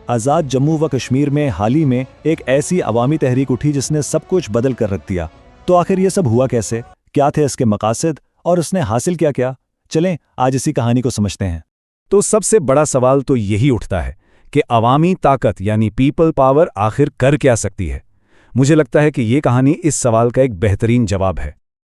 आज़ाद जम्मू व कश्मीर में हाल ही में एक ऐसी अवामी तहरीक उठी जिसने सब कुछ बदल कर रख दिया। तो आखिर ये सब हुआ कैसे, क्या थे इसके मकासद और उसने हासिल क्या किया? चलें आज इसी कहानी को समझते हैं। तो सबसे बड़ा सवाल तो यही उठता है कि अवामी ताकत यानी पीपल पावर आखिर कर क्या सकती है। मुझे लगता है कि ये कहानी इस सवाल का एक बेहतरीन जवाब है।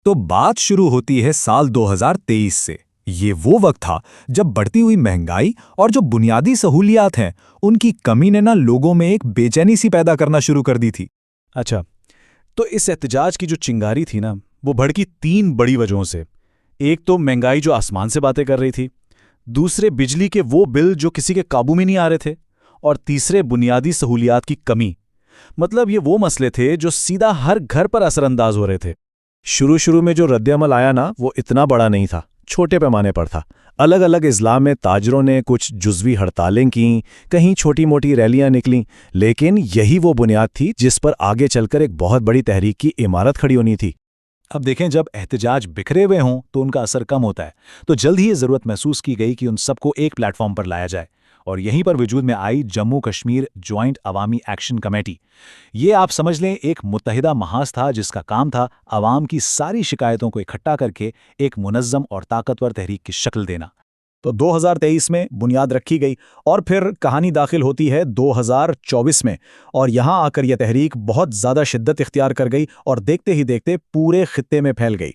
तो बात शुरू होती है साल 2023 से। ये वो वक्त था जब बढ़ती हुई महंगाई और जो बुनियादी सहूलियात हैं उनकी कमी ने लोगों में एक बेचैनी सी पैदा करना शुरू कर दी थी। अच्छा, तो इस एहतजाज की जो चिंगारी थी वो भड़की 3 बड़ी वजहों से। एक तो महंगाई जो आसमान से बातें कर रही थी, दूसरे बिजली के वो बिल जो किसी के काबू में नहीं आ रहे थे, और तीसरे बुनियादी सहूलियात की कमी। मतलब ये वो मसले थे जो सीधा हर घर पर असरअंदाज हो रहे थे। शुरू में जो रद्द-ए-अमल आया वो इतना बड़ा नहीं था, छोटे पैमाने पर था। अलग अलग इज़लाम में ताजरों ने कुछ जुज़वी हड़तालें की, कहीं छोटी मोटी रैलियां निकलीं, लेकिन यही वो बुनियाद थी जिस पर आगे चलकर एक बहुत बड़ी तहरीक की इमारत खड़ी होनी थी। अब देखें, जब एहतजाज बिखरे हुए हों तो उनका असर कम होता है, तो जल्द ही ये ज़रूरत महसूस की गई कि उन सबको एक प्लेटफॉर्म पर लाया जाए, और यहीं पर वजूद में आई जम्मू कश्मीर जॉइंट अवामी एक्शन कमेटी। ये आप समझ लें एक मुत्तहिदा महाज था जिसका काम था अवाम की सारी शिकायतों को इकट्ठा करके एक मुनज़्ज़म और ताकतवर तहरीक की शक्ल देना। तो 2023 में बुनियाद रखी गई और फिर कहानी दाखिल होती है 2024 में, और यहाँ आकर यह तहरीक बहुत ज़्यादा शिद्दत इख्तियार कर गई और देखते ही देखते पूरे खित्ते में फैल गई।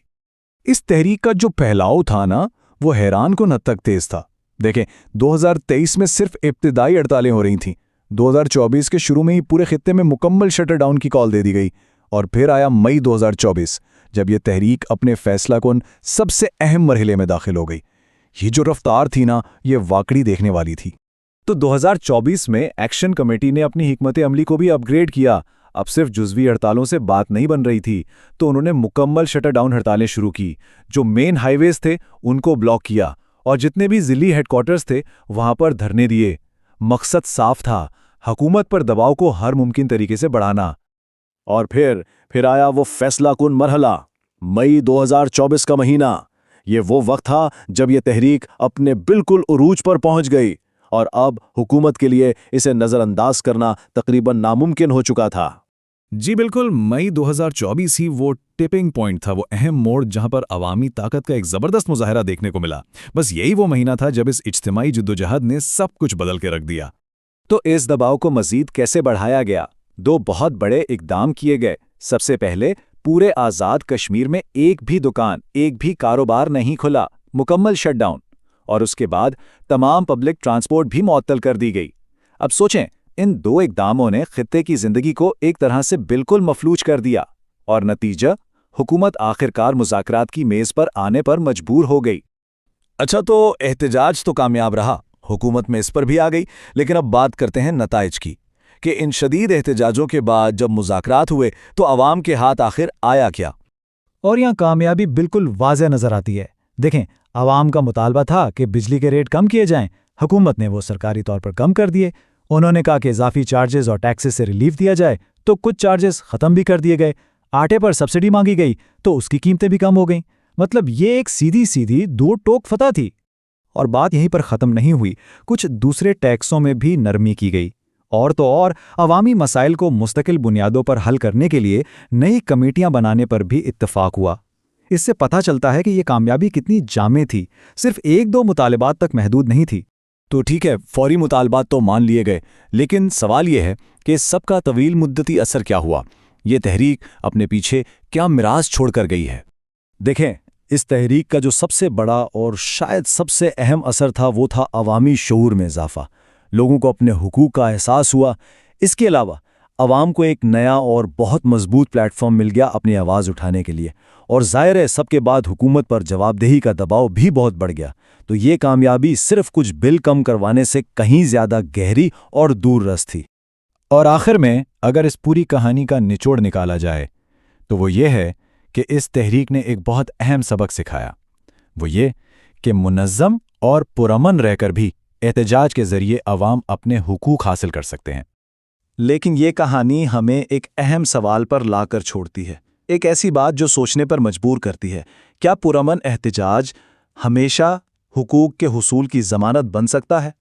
इस तहरीक का जो फैलाव था वो हैरान कुन हद तक तेज़ था। देखें, 2023 में सिर्फ इब्तिदाई हड़तालें हो रही थीं। 2024 के शुरू में ही पूरे खित्ते में मुकम्मल शटर डाउन की कॉल दे दी गई, और फिर आया मई 2024 जब यह तहरीक अपने फैसला कुन सबसे अहम मरहले में दाखिल हो गई। ये जो रफ्तार थी ये वाकई देखने वाली थी। तो 2024 में एक्शन कमेटी ने अपनी हिकमत अमली को भी अपग्रेड किया। अब सिर्फ जुज़वी हड़तालों से बात नहीं बन रही थी, तो उन्होंने मुकम्मल शटर डाउन हड़तालें शुरू की। जो मेन हाईवेज थे उनको ब्लॉक किया, और जितने भी ज़िली हेडक्वार्टर्स थे वहां पर धरने दिए। मकसद साफ था, हुकूमत पर दबाव को हर मुमकिन तरीके से बढ़ाना। और फिर आया वो फैसला कुन मरहला, मई 2024 का महीना। ये वो वक्त था जब ये तहरीक अपने बिल्कुल उरूज पर पहुंच गई, और अब हुकूमत के लिए इसे नज़रअंदाज करना तकरीबन नामुमकिन हो चुका था। जी बिल्कुल, मई 2024 ही वो टिपिंग पॉइंट था, वो अहम मोड़ जहां पर अवामी ताकत का एक ज़बरदस्त मुजाहरा देखने को मिला। बस यही वो महीना था जब इस इज्तिमाई जिद्दोजहद ने सब कुछ बदल के रख दिया। तो इस दबाव को मज़ीद कैसे बढ़ाया गया? 2 बहुत बड़े इकदाम किए गए। सबसे पहले, पूरे आज़ाद कश्मीर में एक भी दुकान, एक भी कारोबार नहीं खुला, मुकम्मल शटडाउन। और उसके बाद तमाम पब्लिक ट्रांसपोर्ट भी मुअत्तल कर दी गई। अब सोचें, इन 2 इकदामों ने खित्ते की जिंदगी को एक तरह से बिल्कुल मफलूज कर दिया, और नतीजा, हुकूमत आखिरकार मुज़ाकरात की मेज़ पर आने पर मजबूर हो गई। अच्छा, तो एहतजाज तो कामयाब रहा, हुकूमत में इस पर भी आ गई, लेकिन अब बात करते हैं नताइज की, कि इन शदीद एहतजाजों के बाद जब मुज़ाकरात हुए तो अवाम के हाथ आखिर आया क्या? और यहाँ कामयाबी बिल्कुल वाज़ेह नज़र आती है। देखें, अवाम का मुतालबा था कि बिजली के रेट कम किए जाएं। हुकूमत ने वो सरकारी तौर पर कम कर दिए। उन्होंने कहा कि इजाफी चार्जेस और टैक्सेस से रिलीफ दिया जाए, तो कुछ चार्जेस ख़त्म भी कर दिए गए। आटे पर सब्सिडी मांगी गई तो उसकी कीमतें भी कम हो गईं। मतलब ये एक सीधी 2 टोक फतह थी। और बात यहीं पर ख़त्म नहीं हुई, कुछ दूसरे टैक्सों में भी नरमी की गई। और तो और अवामी मसाइल को मुस्तकिल बुनियादों पर हल करने के लिए नई कमेटियां बनाने पर भी इत्तफाक हुआ। इससे पता चलता है कि ये कामयाबी कितनी जामे थी, सिर्फ 1-2 मुतालबात तक महदूद नहीं थी। तो ठीक है, फौरी मुतालबात तो मान लिए गए, लेकिन सवाल ये है कि इस सब का तवील मुद्दती असर क्या हुआ? ये तहरीक अपने पीछे क्या मिराज छोड़ कर गई है? देखें, इस तहरीक का जो सबसे बड़ा और शायद सबसे अहम असर था वो था अवामी शऊर में इजाफा। लोगों को अपने हुकूक का एहसास हुआ। इसके अलावा अवाम को एक नया और बहुत मजबूत प्लेटफॉर्म मिल गया अपनी आवाज़ उठाने के लिए, और ज़ाहिर है सबके बाद हुकूमत पर जवाबदेही का दबाव भी बहुत बढ़ गया। तो ये कामयाबी सिर्फ कुछ बिल कम करवाने से कहीं ज़्यादा गहरी और दूर रस थी। और आखिर में अगर इस पूरी कहानी का निचोड़ निकाला जाए तो वो ये है कि इस तहरीक ने एक बहुत अहम सबक सिखाया। वो ये कि मुनज़्ज़म और पुरअमन रहकर भी एहतजाज के ज़रिए अवाम अपने हुकूक हासिल कर सकते हैं। लेकिन ये कहानी हमें एक अहम सवाल पर लाकर छोड़ती है, एक ऐसी बात जो सोचने पर मजबूर करती है। क्या पुरअमन एहतजाज हमेशा हुकूक के हुसूल की ज़मानत बन सकता है?